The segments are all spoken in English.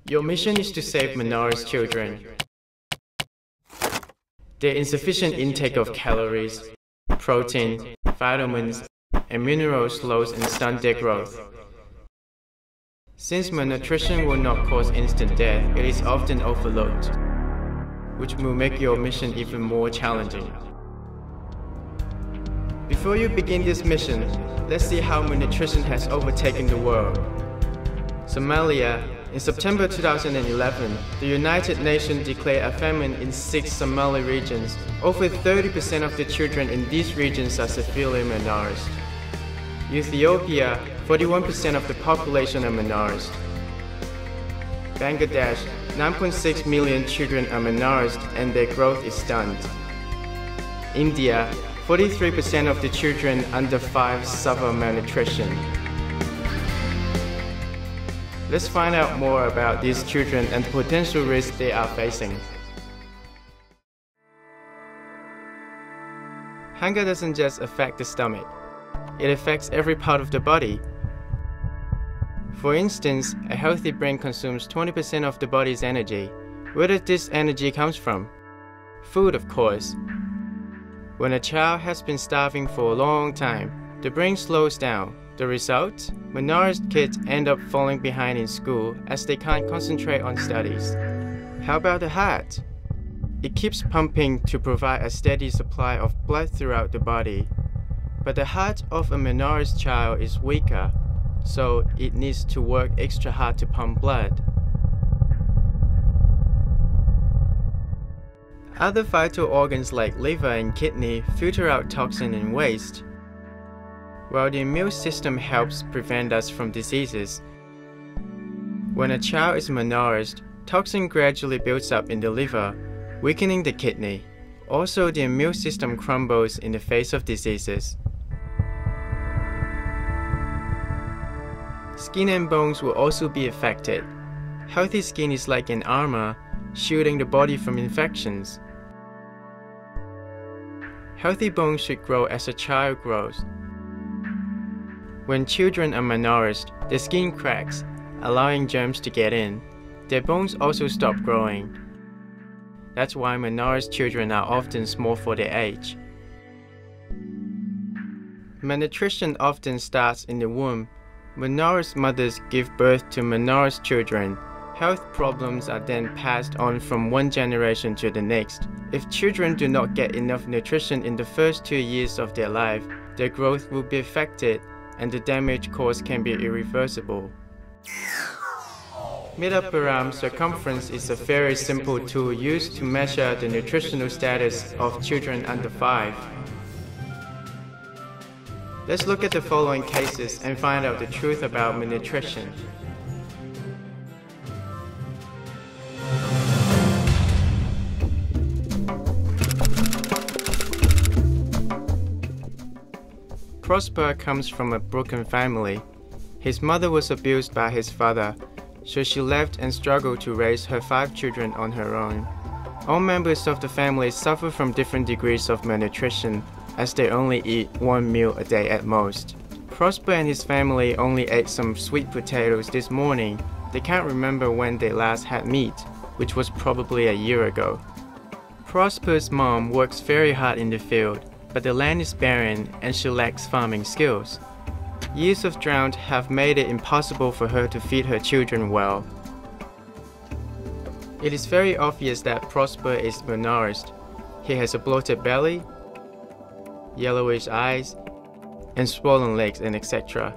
Your mission is to save malnourished children. Their insufficient intake of calories, protein, vitamins, and minerals slows and stunts their growth. Since malnutrition will not cause instant death, it is often overlooked, which will make your mission even more challenging. Before you begin this mission, let's see how malnutrition has overtaken the world. Somalia. In September 2011, the United Nations declared a famine in 6 Somali regions. Over 30% of the children in these regions are severely malnourished. Ethiopia, 41% of the population are malnourished. Bangladesh, 9.6 million children are malnourished and their growth is stunted. India, 43% of the children under 5 suffer malnutrition. Let's find out more about these children and the potential risks they are facing. Hunger doesn't just affect the stomach, it affects every part of the body. For instance, a healthy brain consumes 20% of the body's energy. Where does this energy come from? Food, of course. When a child has been starving for a long time, the brain slows down. The result? Malnourished kids end up falling behind in school as they can't concentrate on studies. How about the heart? It keeps pumping to provide a steady supply of blood throughout the body. But the heart of a malnourished child is weaker, so it needs to work extra hard to pump blood. Other vital organs like liver and kidney filter out toxin and waste, while the immune system helps prevent us from diseases. When a child is malnourished, toxin gradually builds up in the liver, weakening the kidney. Also, the immune system crumbles in the face of diseases. Skin and bones will also be affected. Healthy skin is like an armor, shielding the body from infections. Healthy bones should grow as a child grows. When children are malnourished, their skin cracks, allowing germs to get in. Their bones also stop growing. That's why malnourished children are often small for their age. Malnutrition often starts in the womb. Malnourished mothers give birth to malnourished children. Health problems are then passed on from one generation to the next. If children do not get enough nutrition in the first 2 years of their life, their growth will be affected and the damage caused can be irreversible. Meter-per-arm circumference is a very simple tool used to measure the nutritional status of children under 5. Let's look at the following cases and find out the truth about malnutrition. Prosper comes from a broken family. His mother was abused by his father, so she left and struggled to raise her 5 children on her own. All members of the family suffer from different degrees of malnutrition, as they only eat 1 meal a day at most. Prosper and his family only ate some sweet potatoes this morning. They can't remember when they last had meat, which was probably a year ago. Prosper's mom works very hard in the field, but the land is barren and she lacks farming skills. Years of drought have made it impossible for her to feed her children well. It is very obvious that Prosper is malnourished. He has a bloated belly, yellowish eyes, and swollen legs, and etc.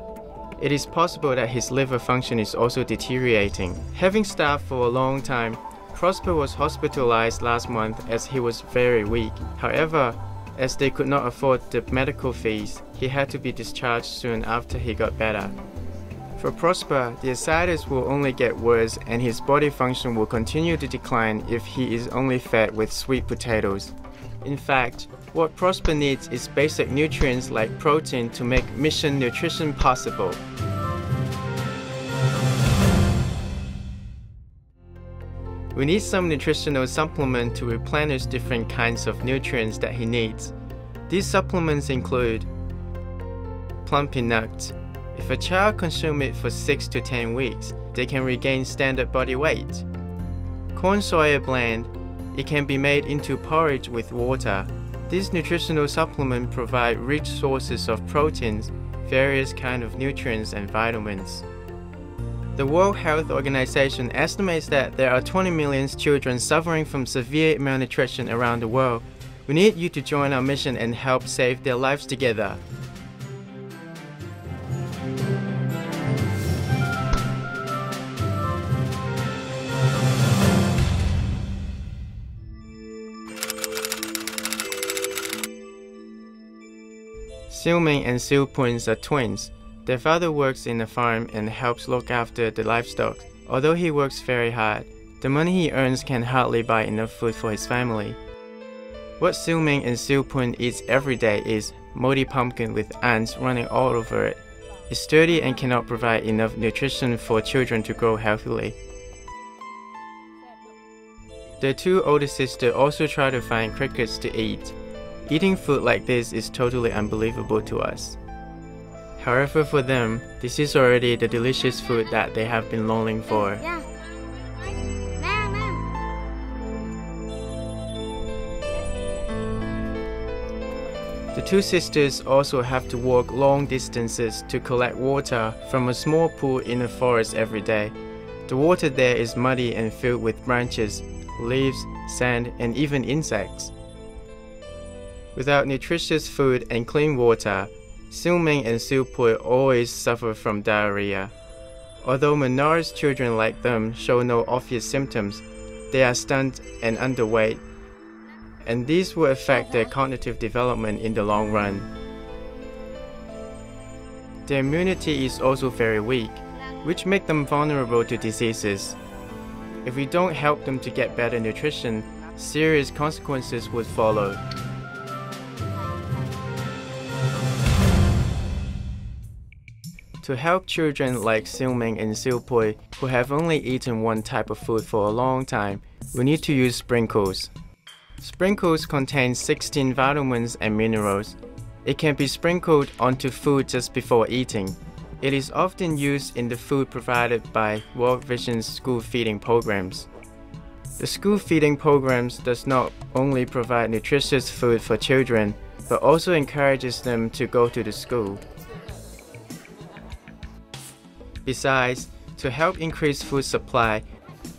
It is possible that his liver function is also deteriorating. Having starved for a long time, Prosper was hospitalized last month as he was very weak. However, as they could not afford the medical fees, he had to be discharged soon after he got better. For Prosper, the ascites will only get worse and his body function will continue to decline if he is only fed with sweet potatoes. In fact, what Prosper needs is basic nutrients like protein to make mission nutrition possible. We need some nutritional supplement to replenish different kinds of nutrients that he needs. These supplements include plum peanuts. If a child consumes it for 6 to 10 weeks, they can regain standard body weight. Corn soya blend, it can be made into porridge with water. This nutritional supplement provides rich sources of proteins, various kinds of nutrients and vitamins. The World Health Organization estimates that there are 20 million children suffering from severe malnutrition around the world. We need you to join our mission and help save their lives together. Silming and Silpoins are twins. Their father works in a farm and helps look after the livestock. Although he works very hard, the money he earns can hardly buy enough food for his family. What Silming and Silpoin eats every day is moldy pumpkin with ants running all over it. It's sturdy and cannot provide enough nutrition for children to grow healthily. Their two older sisters also try to find crickets to eat. Eating food like this is totally unbelievable to us. However, for them, this is already the delicious food that they have been longing for. The two sisters also have to walk long distances to collect water from a small pool in the forest every day. The water there is muddy and filled with branches, leaves, sand, and even insects. Without nutritious food and clean water, Silming and Silpoi always suffer from diarrhea. Although malnourished children like them show no obvious symptoms, they are stunted and underweight, and these will affect their cognitive development in the long run. Their immunity is also very weak, which makes them vulnerable to diseases. If we don't help them to get better nutrition, serious consequences would follow. To help children like Silming and Silpoi who have only eaten one type of food for a long time, we need to use sprinkles. Sprinkles contain 16 vitamins and minerals. It can be sprinkled onto food just before eating. It is often used in the food provided by World Vision's school feeding programs. The school feeding programs does not only provide nutritious food for children, but also encourages them to go to the school. Besides, to help increase food supply,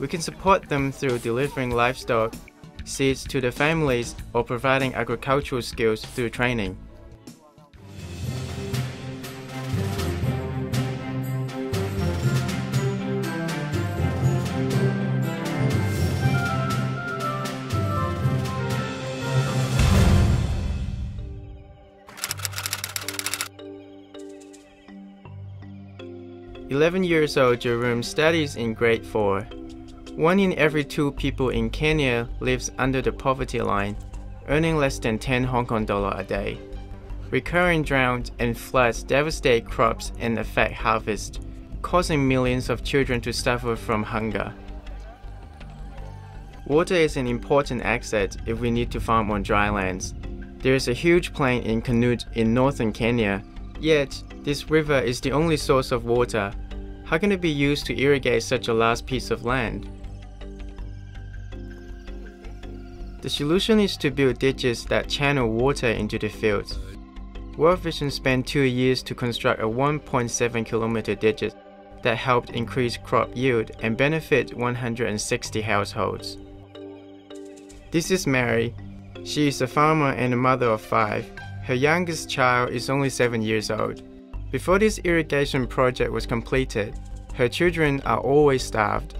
we can support them through delivering livestock, seeds to the families, or providing agricultural skills through training. "11-year-old Jerome studies in grade 4. 1 in every 2 people in Kenya lives under the poverty line, earning less than 10 Hong Kong dollar a day. Recurring droughts and floods devastate crops and affect harvest, causing millions of children to suffer from hunger. Water is an important asset if we need to farm on dry lands. There is a huge plain in Kanut in northern Kenya, yet this river is the only source of water. How can it be used to irrigate such a large piece of land? The solution is to build ditches that channel water into the fields. World Vision spent 2 years to construct a 1.7 kilometer ditch that helped increase crop yield and benefit 160 households. This is Mary. She is a farmer and a mother of 5. Her youngest child is only 7 years old. Before this irrigation project was completed, her children are always starved.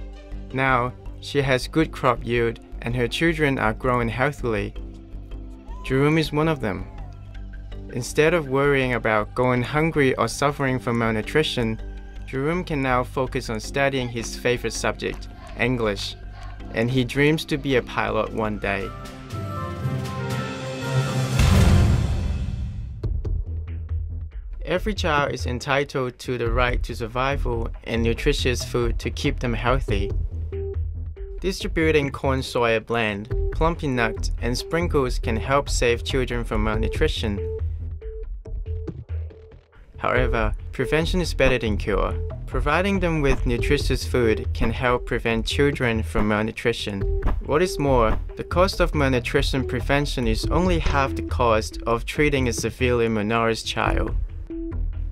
Now, she has good crop yield and her children are growing healthily. Jerome is one of them. Instead of worrying about going hungry or suffering from malnutrition, Jerome can now focus on studying his favorite subject, English, and he dreams to be a pilot one day. Every child is entitled to the right to survival and nutritious food to keep them healthy. Distributing corn soya blend, plumpy nuts, and sprinkles can help save children from malnutrition. However, prevention is better than cure. Providing them with nutritious food can help prevent children from malnutrition. What is more, the cost of malnutrition prevention is only half the cost of treating a severely malnourished child.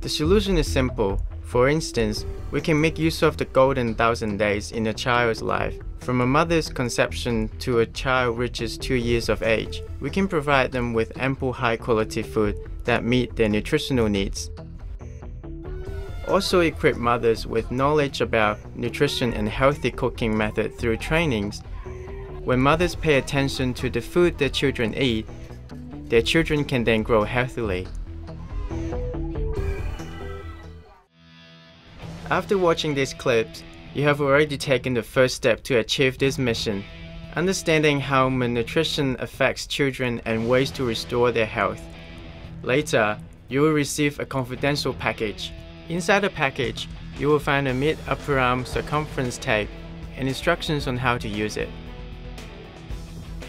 The solution is simple. For instance, we can make use of the golden 1,000 days in a child's life. From a mother's conception to a child reaches 2 years of age, we can provide them with ample high-quality food that meet their nutritional needs. Also equip mothers with knowledge about nutrition and healthy cooking method through trainings. When mothers pay attention to the food their children eat, their children can then grow healthily. After watching these clips, you have already taken the first step to achieve this mission, understanding how malnutrition affects children and ways to restore their health. Later, you will receive a confidential package. Inside the package, you will find a mid-upper arm circumference tape and instructions on how to use it.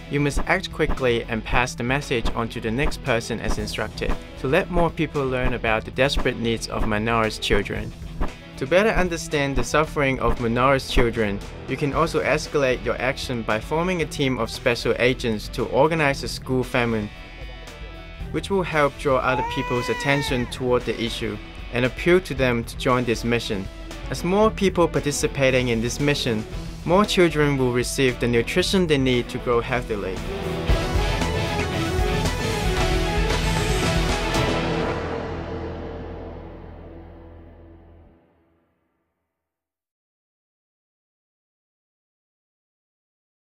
You must act quickly and pass the message on to the next person as instructed, to let more people learn about the desperate needs of malnourished children. To better understand the suffering of malnourished children, you can also escalate your action by forming a team of special agents to organize a school famine, which will help draw other people's attention toward the issue and appeal to them to join this mission. As more people participating in this mission, more children will receive the nutrition they need to grow healthily.